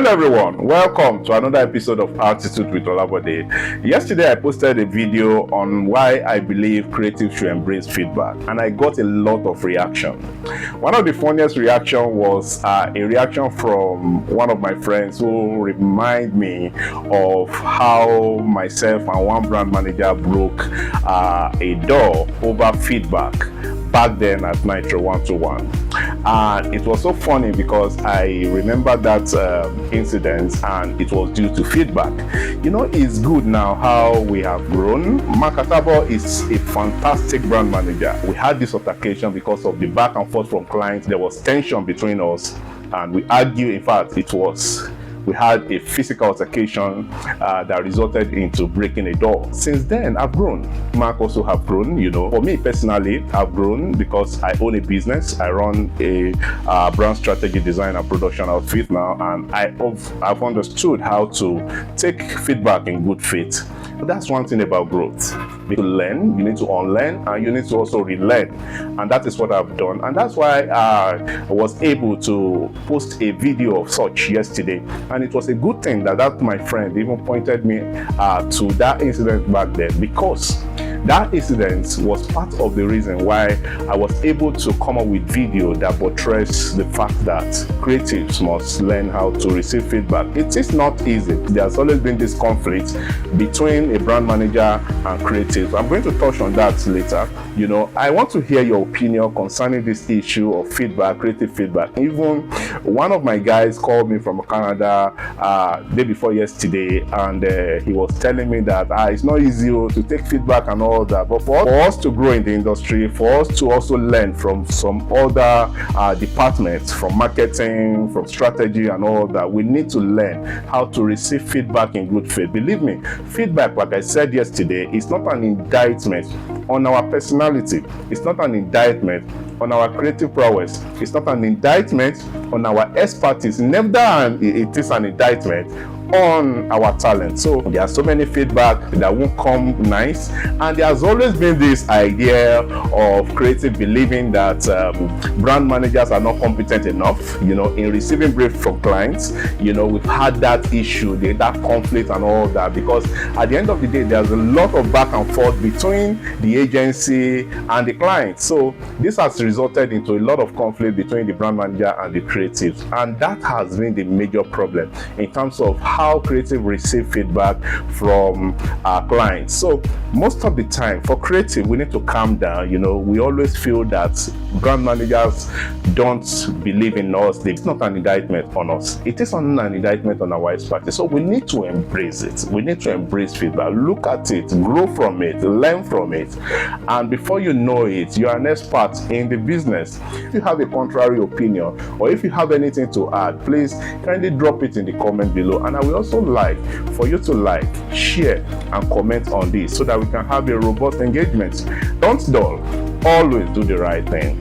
Hello everyone, welcome to another episode of Altitude with Olabode. Yesterday I posted a video on why I believe creatives should embrace feedback, and I got a lot of reaction. One of the funniest reaction was a reaction from one of my friends who reminded me of how myself and one brand manager broke a door over feedback back then at Nitro 121. And it was so funny because I remember that incident, and it was due to feedback. You know, it's good now how we have grown. Mark Atabo is a fantastic brand manager. We had this altercation because of the back and forth from clients. There was tension between us, and we argued. In fact, we had a physical altercation that resulted into breaking a door. Since then, I've grown. Mark also have grown, you know. For me personally, I've grown because I own a business. I run a brand strategy design and production outfit now, and I've understood how to take feedback in good faith. But that's one thing about growth. You learn, you need to unlearn, and you need to also relearn. And that is what I've done. And that's why I was able to post a video of such yesterday. And it was a good thing that my friend even pointed me to that incident back then, because that incident was part of the reason why I was able to come up with video that buttress the fact that creatives must learn how to receive feedback. It is not easy. There's always been this conflict between a brand manager and creatives. I'm going to touch on that later. You know, I want to hear your opinion concerning this issue of feedback, creative feedback. Even one of my guys called me from Canada day before yesterday, and he was telling me that it's not easy to take feedback and all that, but for us to grow in the industry, for us to also learn from some other departments, from marketing, from strategy and all that, we need to learn how to receive feedback in good faith. Believe me, feedback, like I said yesterday, is not an indictment on our personality. It's not an indictment on our creative prowess. It's not an indictment on our expertise. Neither it is an indictment on our talent. So there are so many feedback that won't come nice, and there has always been this idea of creative believing that brand managers are not competent enough, you know, in receiving brief from clients. You know, we've had that issue, that conflict and all that, because at the end of the day, there's a lot of back and forth between the agency and the client. So this has resulted into a lot of conflict between the brand manager and the creatives, and that has been the major problem in terms of how creative receive feedback from our clients. So most of the time for creative, we need to calm down. You know, we always feel that brand managers don't believe in us. It's not an indictment on us. It is an indictment on our expertise. So we need to embrace it. We need to embrace feedback. Look at it, grow from it, learn from it. And before you know it, you are an expert in the business. If you have a contrary opinion, or if you have anything to add, please kindly drop it in the comment below. And I will also like for you to like, share and comment on this so that we can have a robust engagement. Don't dull, always do the right thing.